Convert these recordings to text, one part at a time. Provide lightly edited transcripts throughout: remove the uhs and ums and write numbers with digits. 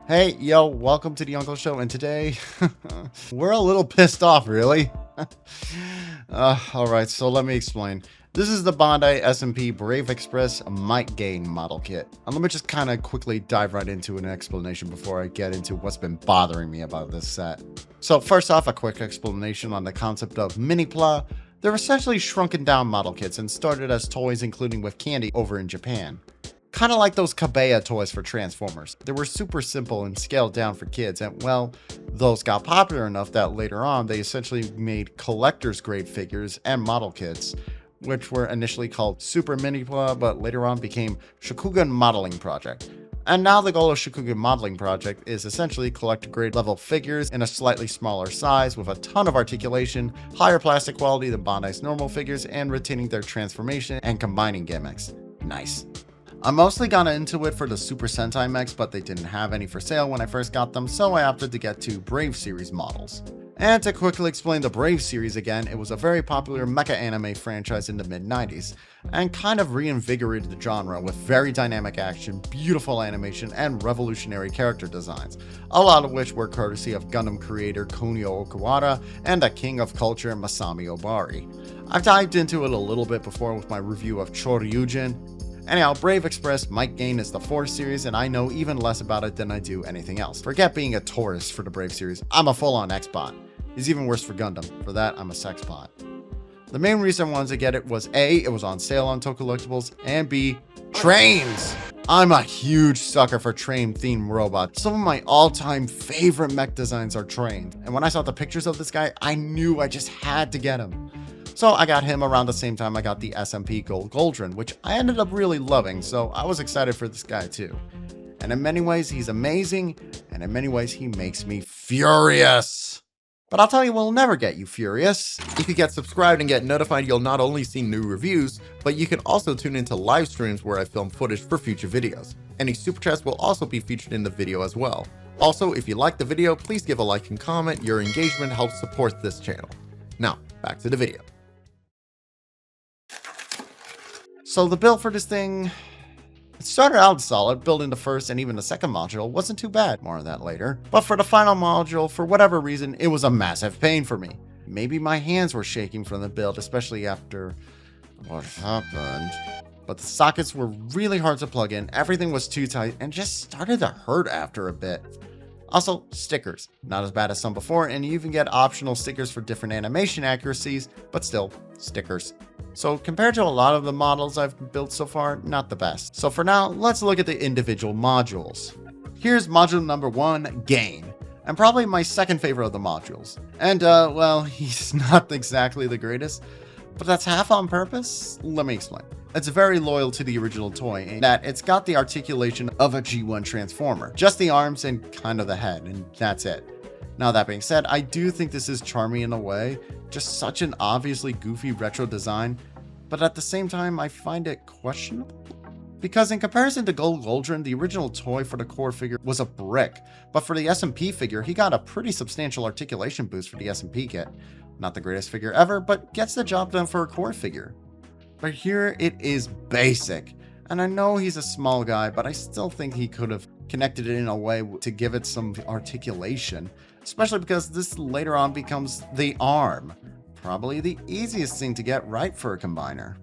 Hey, yo, welcome to the Uncle Show, and today we're a little pissed off, really. All right, so let me explain. This is the Bandai S&P Brave Express Might Gain model kit. And let me just kind of quickly dive right into an explanation before I get into what's been bothering me about this set. So first off, a quick explanation on the concept of mini-pla. They're essentially shrunken down model kits and started as toys, including with candy over in Japan. Kind of like those Kabaya toys for Transformers. They were super simple and scaled down for kids, and well, those got popular enough that later on they essentially made collector's grade figures and model kits, which were initially called Super Mini-Pla, but later on became Shokugan Modeling Project. And now the goal of Shokugan Modeling Project is essentially collector grade level figures in a slightly smaller size with a ton of articulation, higher plastic quality than Bandai's normal figures, and retaining their transformation and combining gimmicks. Nice. I mostly got into it for the Super Sentai mechs, but they didn't have any for sale when I first got them, so I opted to get two Brave series models. And to quickly explain the Brave series again, it was a very popular mecha anime franchise in the mid-90s, and kind of reinvigorated the genre with very dynamic action, beautiful animation, and revolutionary character designs, a lot of which were courtesy of Gundam creator Kunio Okuwara and the king of culture Masami Obari. I've dived into it a little bit before with my review of Choryujin. Anyhow, Brave Express Might Gain is the 4th series, and I know even less about it than I do anything else. Forget being a tourist for the Brave series, I'm a full-on X-bot. It's even worse for Gundam. For that, I'm a sex-bot. The main reason I wanted to get it was A, it was on sale on Tokollectibles, and B, trains! I'm a huge sucker for train-themed robots. Some of my all-time favorite mech designs are trains, and when I saw the pictures of this guy, I knew I just had to get him. So I got him around the same time I got the SMP Gold Goldrin, which I ended up really loving, so I was excited for this guy too. And in many ways, he's amazing, and in many ways, he makes me furious. But I'll tell you, we'll never get you furious. If you get subscribed and get notified, you'll not only see new reviews, but you can also tune into live streams where I film footage for future videos. Any super chats will also be featured in the video as well. Also, if you like the video, please give a like and comment. Your engagement helps support this channel. Now, back to the video. So the build for this thing, it started out solid. Building the first and even the second module wasn't too bad, more on that later. But for the final module, for whatever reason, it was a massive pain for me. Maybe my hands were shaking from the build, especially after what happened. But the sockets were really hard to plug in, everything was too tight, and just started to hurt after a bit. Also, stickers. Not as bad as some before, and you even get optional stickers for different animation accuracies, but still, stickers. So compared to a lot of the models I've built so far, not the best. So for now, let's look at the individual modules. Here's module number 1, Gain, and probably my second favorite of the modules. And well, he's not exactly the greatest, but that's half on purpose. Let me explain. It's very loyal to the original toy in that it's got the articulation of a G1 Transformer, just the arms and kind of the head, and that's it. Now that being said, I do think this is charming in a way, just such an obviously goofy retro design, but at the same time I find it questionable. Because in comparison to Gold Goldrin, the original toy for the core figure was a brick, but for the SMP figure, he got a pretty substantial articulation boost for the SMP kit. Not the greatest figure ever, but gets the job done for a core figure. But here it is basic, and I know he's a small guy, but I still think he could have connected it in a way to give it some articulation, especially because this later on becomes the arm. Probably the easiest thing to get right for a combiner.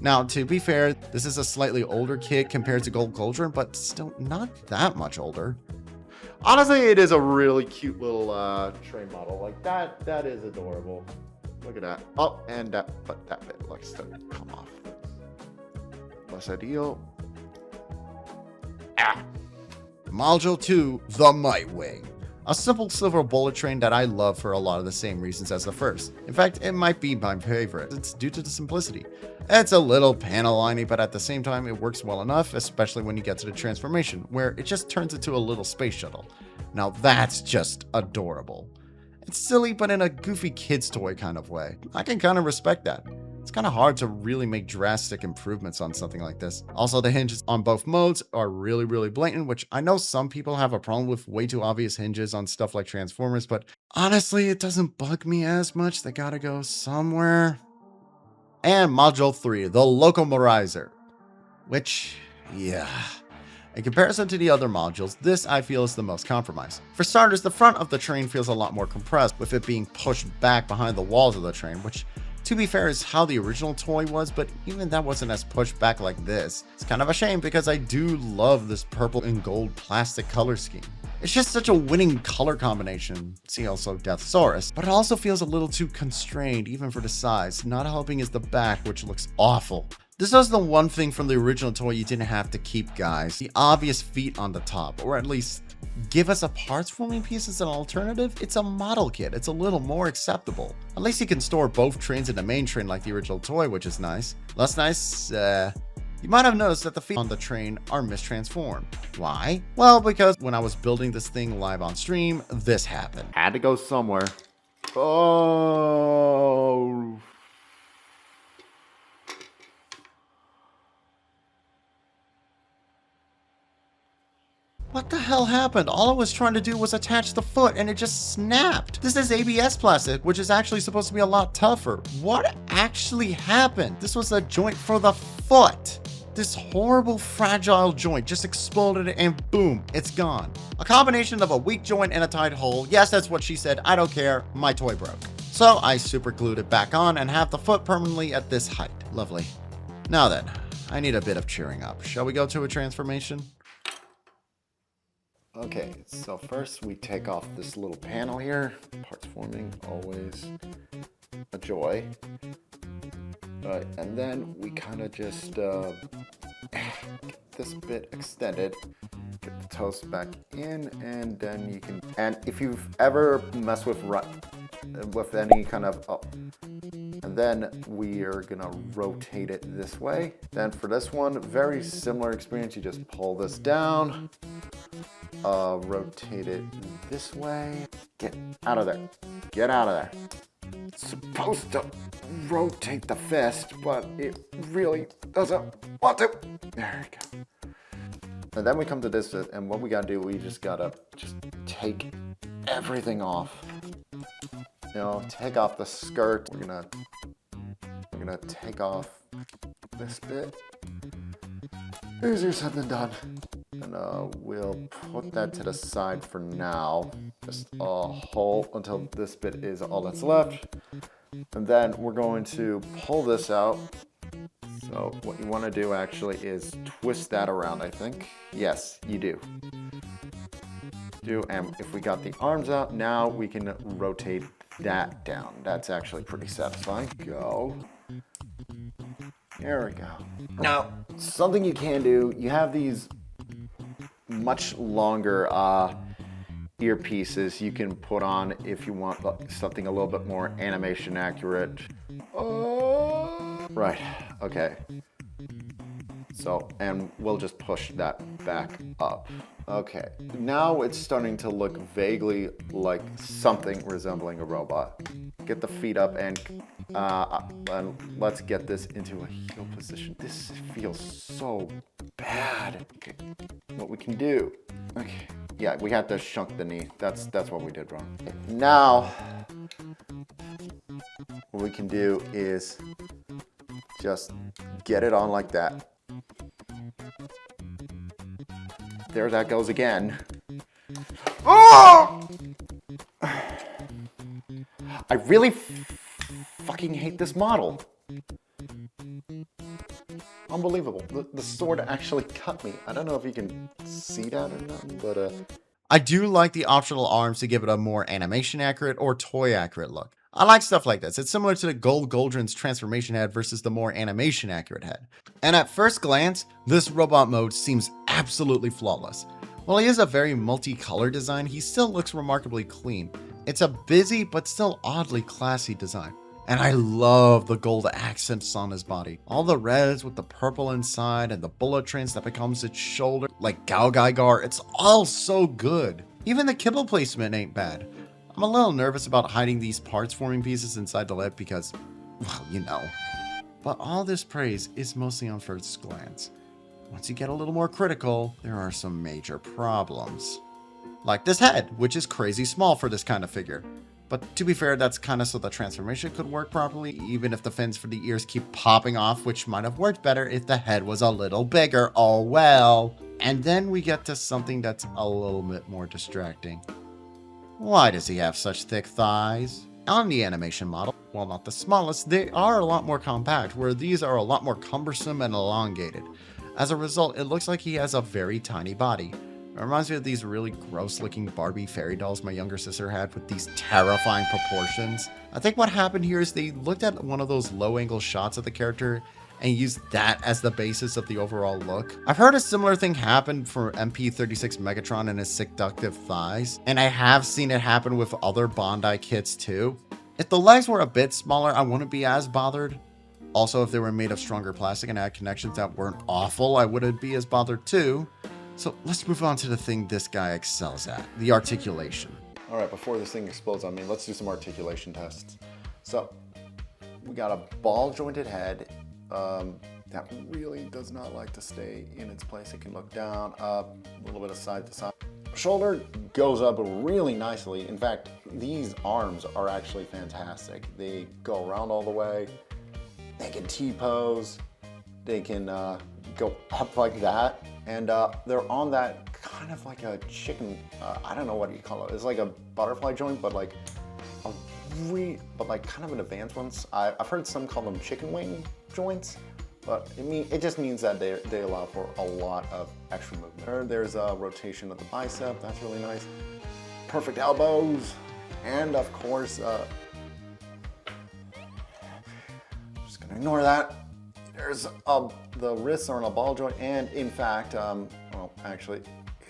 Now, to be fair, this is a slightly older kit compared to Gold Goldrin, but still not that much older. Honestly, it is a really cute little train model. Like that is adorable. Look at that. Oh, and that bit likes to come off. What's that deal? Ah! Module 2, the Might Wing. A simple silver bullet train that I love for a lot of the same reasons as the first. In fact, it might be my favorite. It's due to the simplicity. It's a little panel-liney, but at the same time, it works well enough, especially when you get to the transformation, where it just turns into a little space shuttle. Now that's just adorable. It's silly, but in a goofy kid's toy kind of way. I can kind of respect that. It's kind of hard to really make drastic improvements on something like this. Also, the hinges on both modes are really blatant, which I know some people have a problem with way too obvious hinges on stuff like Transformers, but honestly, it doesn't bug me as much. They gotta go somewhere. And Module 3, the Locomorizer. Which, yeah, In comparison to the other modules, this I feel is the most compromised. For starters, the front of the train feels a lot more compressed, with it being pushed back behind the walls of the train, which, to be fair, is how the original toy was, but even that wasn't as pushed back like this. It's kind of a shame because I do love this purple and gold plastic color scheme. It's just such a winning color combination. See also Deathsaurus, but it also feels a little too constrained even for the size. Not helping is the back, which looks awful. This was the one thing from the original toy you didn't have to keep, guys. The obvious feet on the top, or at least give us a parts forming piece as an alternative. It's a model kit. It's a little more acceptable. At least you can store both trains in the main train like the original toy, which is nice. Less nice, you might have noticed that the feet on the train are mistransformed. Why? Well, because when I was building this thing live on stream, this happened. Had to go somewhere. Oh. What the hell happened? All I was trying to do was attach the foot and it just snapped. This is ABS plastic, which is actually supposed to be a lot tougher. What actually happened? This was a joint for the foot. This horrible fragile joint just exploded and boom, it's gone. A combination of a weak joint and a tight hole. Yes, that's what she said. I don't care. My toy broke. So I super glued it back on and have the foot permanently at this height. Lovely. Now then, I need a bit of cheering up. Shall we go to a transformation? Okay, so first we take off this little panel here. Parts forming, always a joy. And then we kind of just get this bit extended, get the toast back in, and then you can, and if you've ever messed with any kind of, and then we are gonna rotate it this way. Then for this one, very similar experience, you just pull this down, rotate it this way. Get out of there. Get out of there. It's supposed to rotate the fist, but it really doesn't want to. There we go. And then we come to this, and what we gotta do, we just gotta take everything off. You know, take off the skirt. We're gonna take off this bit. Easier said than done. And we'll put that to the side for now. Just a hole until this bit is all that's left. And then we're going to pull this out. So what you want to do actually is twist that around, I think. Yes, you do. And if we got the arms out, now we can rotate that down. That's actually pretty satisfying. Go. There we go. Now, something you can do, you have these much longer earpieces you can put on if you want something a little bit more animation accurate. Right, okay. So, and we'll just push that back up. Okay, now it's starting to look vaguely like something resembling a robot. Get the feet up and let's get this into a heel position. This feels so bad. Okay, what we can do. Okay, yeah, we had to shrunk the knee. That's what we did wrong. Okay. Now, what we can do is just get it on like that. There that goes again. Oh! I really fucking hate this model. Unbelievable. The sword actually cut me. I don't know if you can see that or not, but I do like the optional arms to give it a more animation accurate or toy accurate look. I like stuff like this. It's similar to the Gold Goldrin's transformation head versus the more animation accurate head. And at first glance, this robot mode seems absolutely flawless. While he is a very multicolored design, he still looks remarkably clean. It's a busy but still oddly classy design. And I love the gold accents on his body. All the reds with the purple inside and the bullet trains that becomes its shoulder like Gao Gaigar, it's all so good. Even the kibble placement ain't bad. I'm a little nervous about hiding these parts forming pieces inside the lid because, well, you know. But all this praise is mostly on first glance. Once you get a little more critical, there are some major problems. Like this head, which is crazy small for this kind of figure. But to be fair, that's kind of so the transformation could work properly, even if the fins for the ears keep popping off, which might have worked better if the head was a little bigger. Oh well. And then we get to something that's a little bit more distracting. Why does he have such thick thighs? On the animation model, while not the smallest, they are a lot more compact, where these are a lot more cumbersome and elongated. As a result, it looks like he has a very tiny body. It reminds me of these really gross looking Barbie fairy dolls my younger sister had with these terrifying proportions. I think what happened here is they looked at one of those low angle shots of the character and used that as the basis of the overall look. I've heard a similar thing happen for MP36 Megatron and his seductive thighs, and I have seen it happen with other Bondi kits too. If the legs were a bit smaller, I wouldn't be as bothered. Also, if they were made of stronger plastic and had connections that weren't awful, I wouldn't be as bothered too. So let's move on to the thing this guy excels at, the articulation. All right, before this thing explodes on me, let's do some articulation tests. So we got a ball jointed head that really does not like to stay in its place. It can look down, up, a little bit of side to side. Shoulder goes up really nicely. In fact, these arms are actually fantastic. They go around all the way. They can T-pose. They can go up like that. And they're on that kind of like a chicken, I don't know what you call it. It's like a butterfly joint, but like kind of an advanced ones. I've heard some call them chicken wing joints, but it just means that they allow for a lot of extra movement. There's a rotation of the bicep, that's really nice. Perfect elbows, and of course, just gonna ignore that. There's the wrists are on a ball joint, and in fact, well, actually,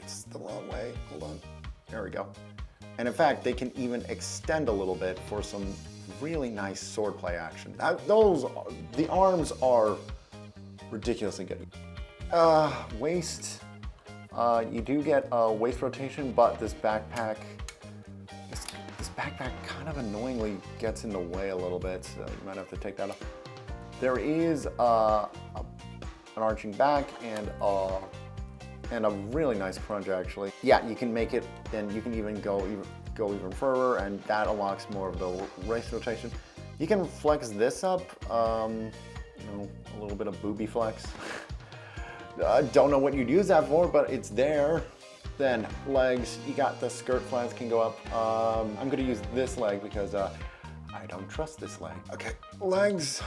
it's the wrong way. Hold on. There we go. And in fact, they can even extend a little bit for some really nice swordplay action. The arms are ridiculously good. Waist, you do get a waist rotation, but this backpack kind of annoyingly gets in the way a little bit, so you might have to take that off. There is an arching back and a really nice crunch actually. Yeah, you can make it, and you can even go even further, and that unlocks more of the waist rotation. You can flex this up, a little bit of booby flex. I don't know what you'd use that for, but it's there. Then legs, you got the skirt flaps can go up. I'm gonna use this leg because I don't trust this leg. Okay, legs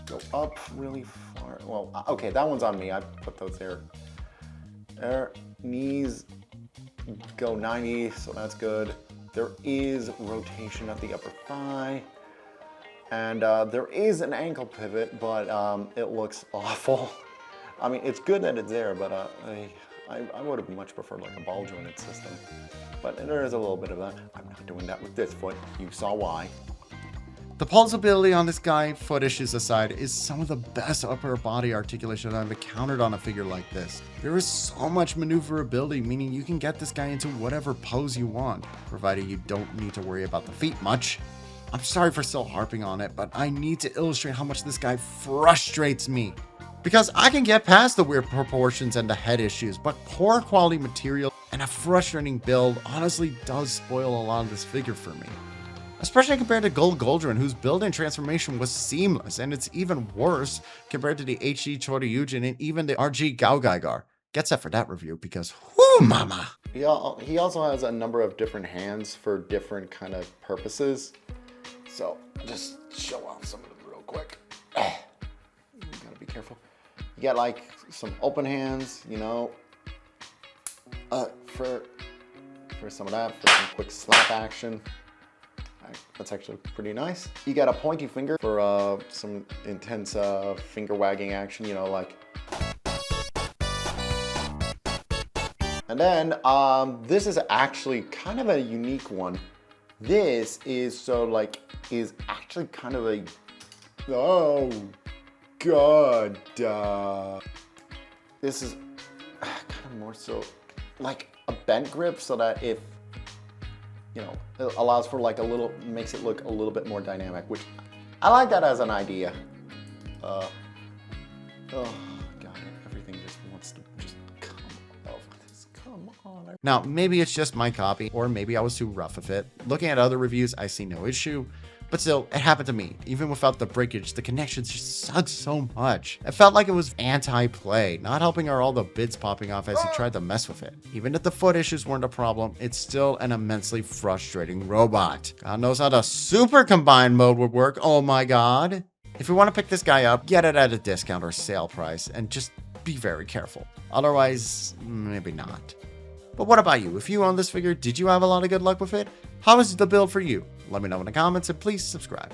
go up really far. Well, okay, that one's on me. I put those there. There, knees go 90, so that's good. There is rotation at the upper thigh. And there is an ankle pivot, but it looks awful. I mean, it's good that it's there, but I would have much preferred like a ball jointed system. But there is a little bit of that. I'm not doing that with this foot. You saw why. The pulsability on this guy, foot issues aside, is some of the best upper body articulation I've encountered on a figure like this. There is so much maneuverability, meaning you can get this guy into whatever pose you want, provided you don't need to worry about the feet much. I'm sorry for still harping on it, but I need to illustrate how much this guy frustrates me. Because I can get past the weird proportions and the head issues, but poor quality material and a frustrating build honestly does spoil a lot of this figure for me. Especially compared to Gold Goldrin, whose build and transformation was seamless, and it's even worse compared to the HD Choryujin and even the RG Gaogaigar. Get set for that review because whoo mama! He also has a number of different hands for different kind of purposes. So just show off some of them real quick. You gotta be careful. You got like some open hands, you know, for some of that, for some quick slap action. That's actually pretty nice. You got a pointy finger for some intense finger wagging action, you know, like. And then this is actually kind of a unique one. This is actually kind of a, oh God. This is kind of more so like a bent grip, so that if, you know, it allows for like makes it look a little bit more dynamic, which I like that as an idea. Oh God, everything just wants to just come off. Come on. Now, maybe it's just my copy, or maybe I was too rough with it. Looking at other reviews, I see no issue, But still, it happened to me. Even without the breakage, the connections just sucked so much. It felt like it was anti-play, not helping her all the bids popping off as he tried to mess with it. Even if the foot issues weren't a problem, it's still an immensely frustrating robot. God knows how the super combined mode would work, oh my god. If you want to pick this guy up, get it at a discount or sale price, and just be very careful. Otherwise, maybe not. But what about you? If you own this figure, did you have a lot of good luck with it? How was the build for you? Let me know in the comments and please subscribe.